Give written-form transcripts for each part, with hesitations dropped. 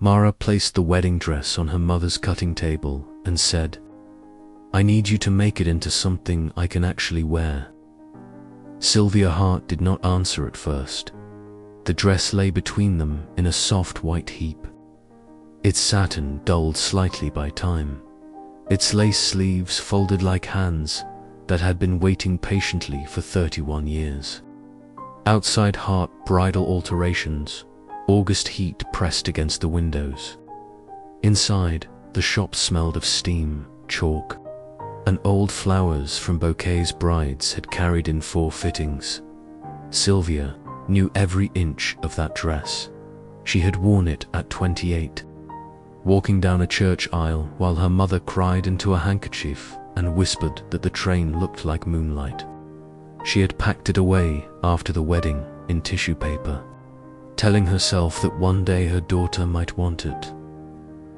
Mara placed the wedding dress on her mother's cutting table and said, "I need you to make it into something I can actually wear." Sylvia Hart did not answer at first. The dress lay between them in a soft white heap. Its satin dulled slightly by time, its lace sleeves folded like hands that had been waiting patiently for 31 years. Outside Hart bridal alterations, August heat pressed against the windows. Inside, the shop smelled of steam, chalk, and old flowers from bouquets brides had carried in 4 fittings. Sylvia knew every inch of that dress. She had worn it at 28, walking down a church aisle while her mother cried into a handkerchief and whispered that the train looked like moonlight. She had packed it away after the wedding in tissue paper, telling herself that one day her daughter might want it.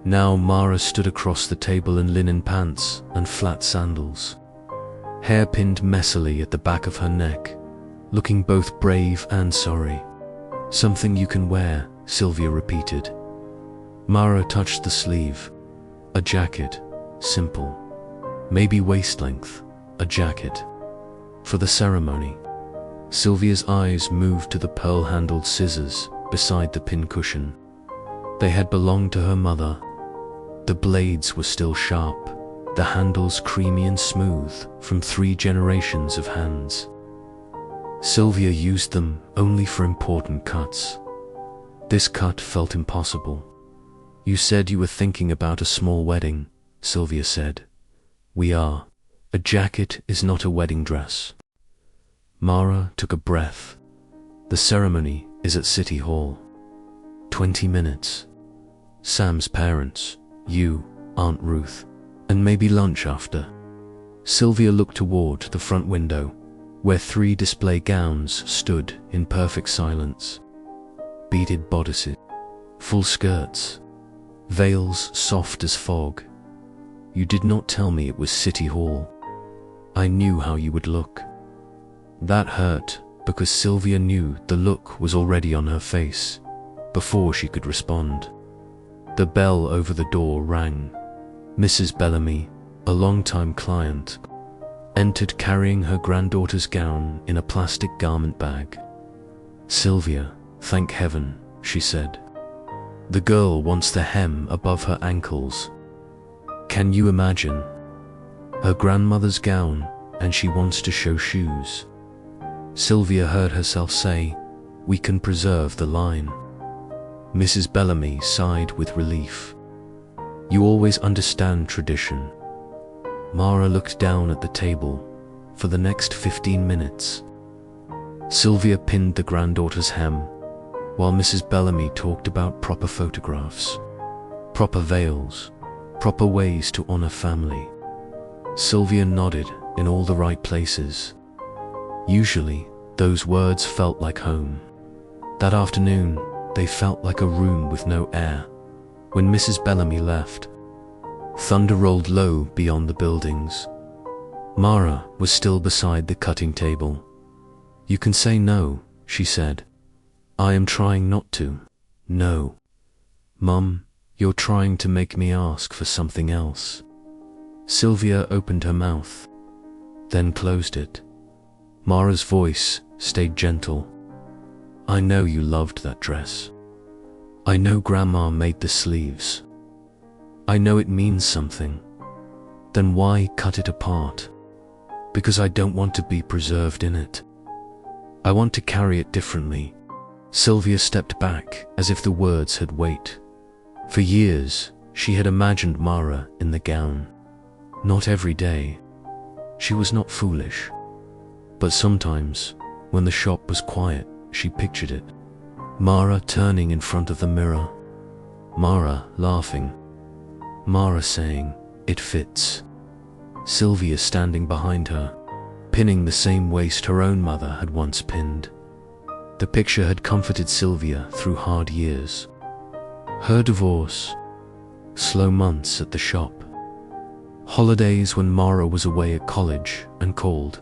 Now Mara stood across the table in linen pants and flat sandals, hair pinned messily at the back of her neck, looking both brave and sorry. "Something you can wear," Sylvia repeated. Mara touched the sleeve. A jacket, simple, maybe waist length, a jacket. For the ceremony. Sylvia's eyes moved to the pearl-handled scissors beside the pincushion. They had belonged to her mother. The blades were still sharp, the handles creamy and smooth from 3 generations of hands. Sylvia used them only for important cuts. This cut felt impossible. "You said you were thinking about a small wedding," Sylvia said. "We are. A jacket is not a wedding dress." Mara took a breath. "The ceremony is at City Hall. 20 minutes. Sam's parents, you, Aunt Ruth, and maybe lunch after." Sylvia looked toward the front window, where 3 display gowns stood in perfect silence. Beaded bodices, full skirts, veils soft as fog. "You did not tell me it was City Hall. I knew how you would look." That hurt because Sylvia knew the look was already on her face before she could respond. The bell over the door rang. Mrs. Bellamy, a longtime client, entered carrying her granddaughter's gown in a plastic garment bag. "Sylvia, thank heaven," she said. "The girl wants the hem above her ankles. Can you imagine? Her grandmother's gown, and she wants to show shoes." Sylvia heard herself say, "We can preserve the line." Mrs. Bellamy sighed with relief. "You always understand tradition." Mara looked down at the table. For the next 15 minutes, Sylvia pinned the granddaughter's hem, while Mrs. Bellamy talked about proper photographs, proper veils, proper ways to honor family. Sylvia nodded in all the right places. Usually, those words felt like home. That afternoon, they felt like a room with no air. When Mrs. Bellamy left, thunder rolled low beyond the buildings. Mara was still beside the cutting table. "You can say no," she said. "I am trying not to." "No. Mum, you're trying to make me ask for something else." Sylvia opened her mouth, then closed it. Mara's voice stayed gentle. "I know you loved that dress. I know Grandma made the sleeves. I know it means something. Then why cut it apart? Because I don't want to be preserved in it. I want to carry it differently." Sylvia stepped back as if the words had weight. For years, she had imagined Mara in the gown. Not every day. She was not foolish. But sometimes, when the shop was quiet, she pictured it. Mara turning in front of the mirror. Mara laughing. Mara saying, "It fits." Sylvia standing behind her, pinning the same waist her own mother had once pinned. The picture had comforted Sylvia through hard years. Her divorce, slow months at the shop, holidays when Mara was away at college and called,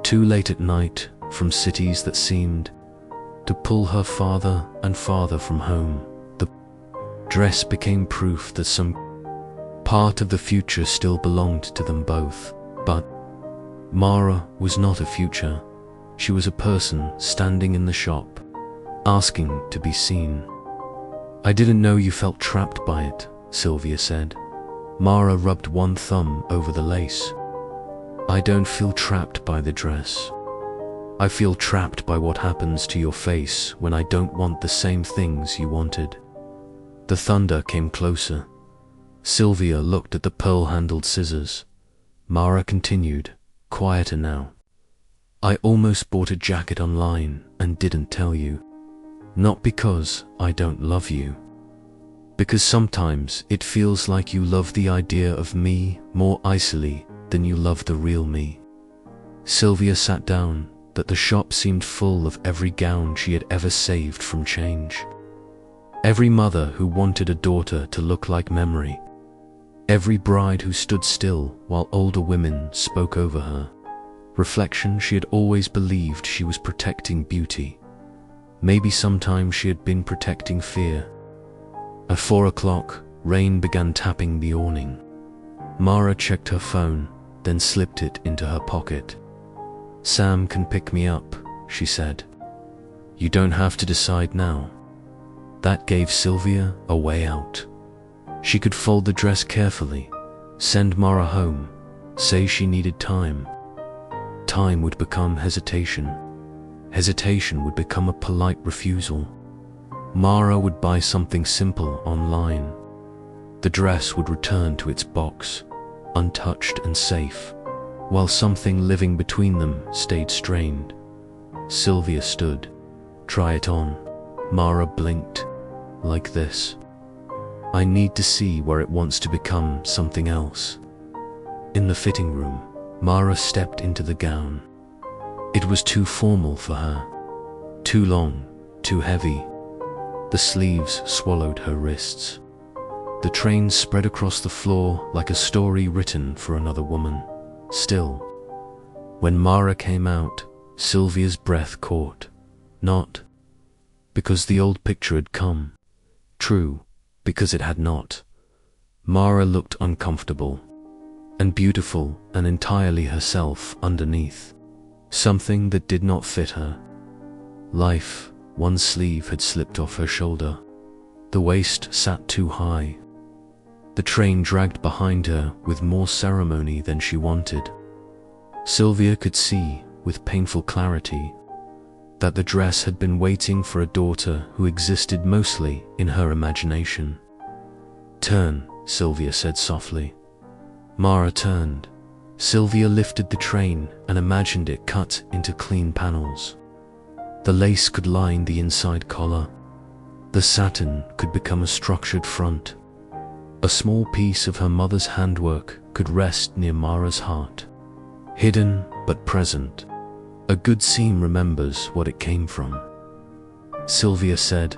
too late at night from cities that seemed to pull her farther and farther from home. dress became proof that some part of the future still belonged to them both. But Mara was not a future. She was a person standing in the shop, asking to be seen. "I didn't know you felt trapped by it," Sylvia said. Mara rubbed one thumb over the lace. "I don't feel trapped by the dress. I feel trapped by what happens to your face when I don't want the same things you wanted." The thunder came closer. Sylvia looked at the pearl-handled scissors. Mara continued, quieter now. "I almost bought a jacket online and didn't tell you. Not because I don't love you. Because sometimes it feels like you love the idea of me more icily than you love the real me." Sylvia sat down, that the shop seemed full of every gown she had ever saved from change. Every mother who wanted a daughter to look like memory. Every bride who stood still while older women spoke over her. Reflection she had always believed she was protecting beauty. Maybe sometimes she had been protecting fear. At 4 o'clock, rain began tapping the awning. Mara checked her phone, then slipped it into her pocket. "Sam can pick me up," she said. "You don't have to decide now." That gave Sylvia a way out. She could fold the dress carefully, send Mara home, say she needed time. Time would become hesitation. Hesitation would become a polite refusal. Mara would buy something simple online. The dress would return to its box, untouched and safe, while something living between them stayed strained. Sylvia stood. "Try it on." Mara blinked. "Like this. I need to see where it wants to become something else." In the fitting room, Mara stepped into the gown. It was too formal for her. Too long, too heavy. The sleeves swallowed her wrists. The train spread across the floor like a story written for another woman. Still, when Mara came out, Sylvia's breath caught. Not because the old picture had come. True, because it had not. Mara looked uncomfortable, and beautiful and entirely herself underneath. Something that did not fit her. Life, one sleeve had slipped off her shoulder. The waist sat too high. The train dragged behind her with more ceremony than she wanted. Sylvia could see, with painful clarity, that the dress had been waiting for a daughter who existed mostly in her imagination. "Turn," Sylvia said softly. Mara turned. Sylvia lifted the train and imagined it cut into clean panels. The lace could line the inside collar. The satin could become a structured front. A small piece of her mother's handwork could rest near Mara's heart. Hidden but present. A good seam remembers what it came from. Sylvia said.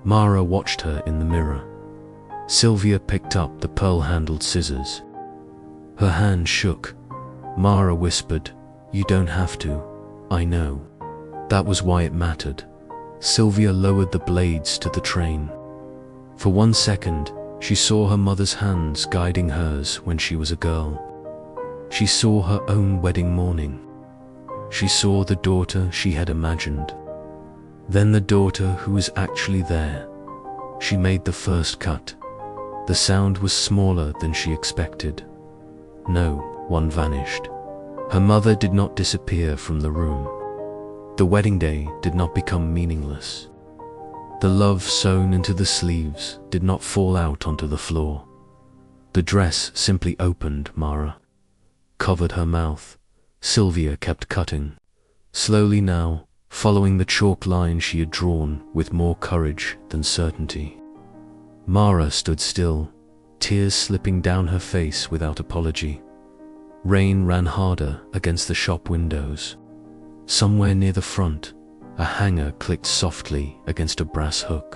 Mara watched her in the mirror. Sylvia picked up the pearl-handled scissors. Her hand shook. Mara whispered, "You don't have to. I know." That was why it mattered. Sylvia lowered the blades to the train. For 1 second, she saw her mother's hands guiding hers when she was a girl. She saw her own wedding morning. She saw the daughter she had imagined. Then the daughter who was actually there. She made the first cut. The sound was smaller than she expected. No, one vanished. Her mother did not disappear from the room. The wedding day did not become meaningless. The love sewn into the sleeves did not fall out onto the floor. The dress simply opened Mara, covered her mouth. Sylvia kept cutting. Slowly now, following the chalk line she had drawn with more courage than certainty. Mara stood still, tears slipping down her face without apology. Rain ran harder against the shop windows. Somewhere near the front, a hanger clicked softly against a brass hook.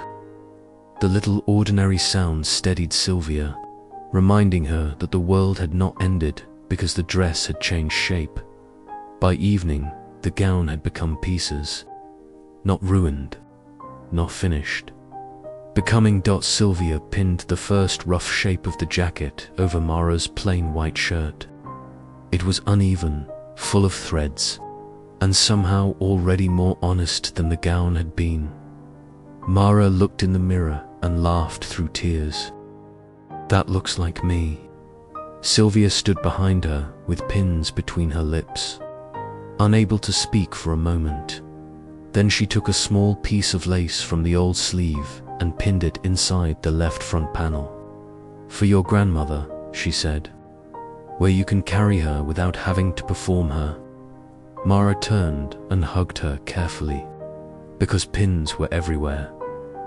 The little ordinary sound steadied Sylvia, reminding her that the world had not ended because the dress had changed shape. By evening, the gown had become pieces. Not ruined, not finished. Becoming. Sylvia pinned the first rough shape of the jacket over Mara's plain white shirt. It was uneven, full of threads, and somehow already more honest than the gown had been. Mara looked in the mirror and laughed through tears. "That looks like me." Sylvia stood behind her with pins between her lips, unable to speak for a moment. Then she took a small piece of lace from the old sleeve and pinned it inside the left front panel. "For your grandmother," she said, "where you can carry her without having to perform her." Mara turned and hugged her carefully, because pins were everywhere.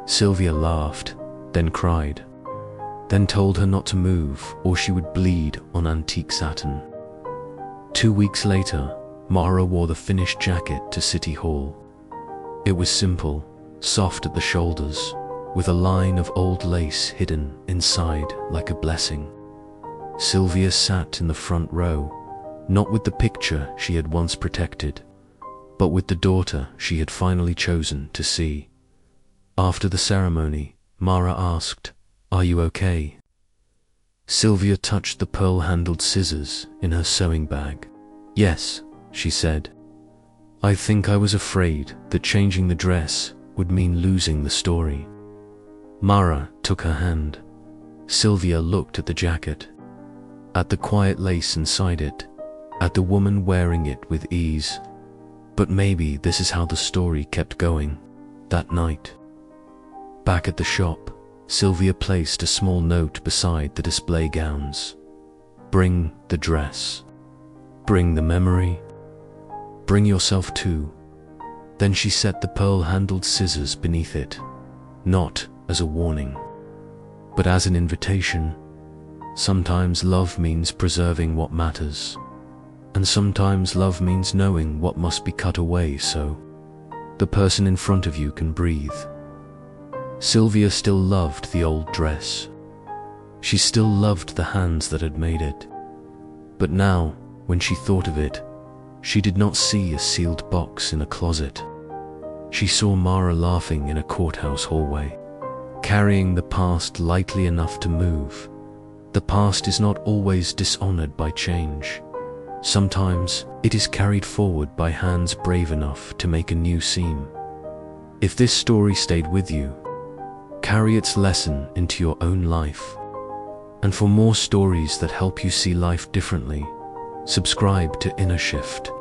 Sylvia laughed, then cried, then told her not to move or she would bleed on antique satin. 2 weeks later, Mara wore the finished jacket to City Hall. It was simple, soft at the shoulders, with a line of old lace hidden inside like a blessing. Sylvia sat in the front row, not with the picture she had once protected, but with the daughter she had finally chosen to see. After the ceremony, Mara asked, "Are you okay?" Sylvia touched the pearl-handled scissors in her sewing bag. "Yes," she said. "I think I was afraid that changing the dress would mean losing the story." Mara took her hand. Sylvia looked at the jacket, at the quiet lace inside it, at the woman wearing it with ease. But maybe this is how the story kept going. That night, back at the shop, Sylvia placed a small note beside the display gowns. "Bring the dress. Bring the memory. Bring yourself too." Then she set the pearl-handled scissors beneath it, not as a warning, but as an invitation. Sometimes love means preserving what matters, and sometimes love means knowing what must be cut away so the person in front of you can breathe. Sylvia still loved the old dress. She still loved the hands that had made it. But now, when she thought of it, she did not see a sealed box in a closet. She saw Mara laughing in a courthouse hallway, carrying the past lightly enough to move. The past is not always dishonored by change. Sometimes it is carried forward by hands brave enough to make a new seam. If this story stayed with you, carry its lesson into your own life. And for more stories that help you see life differently, subscribe to Inner Shift.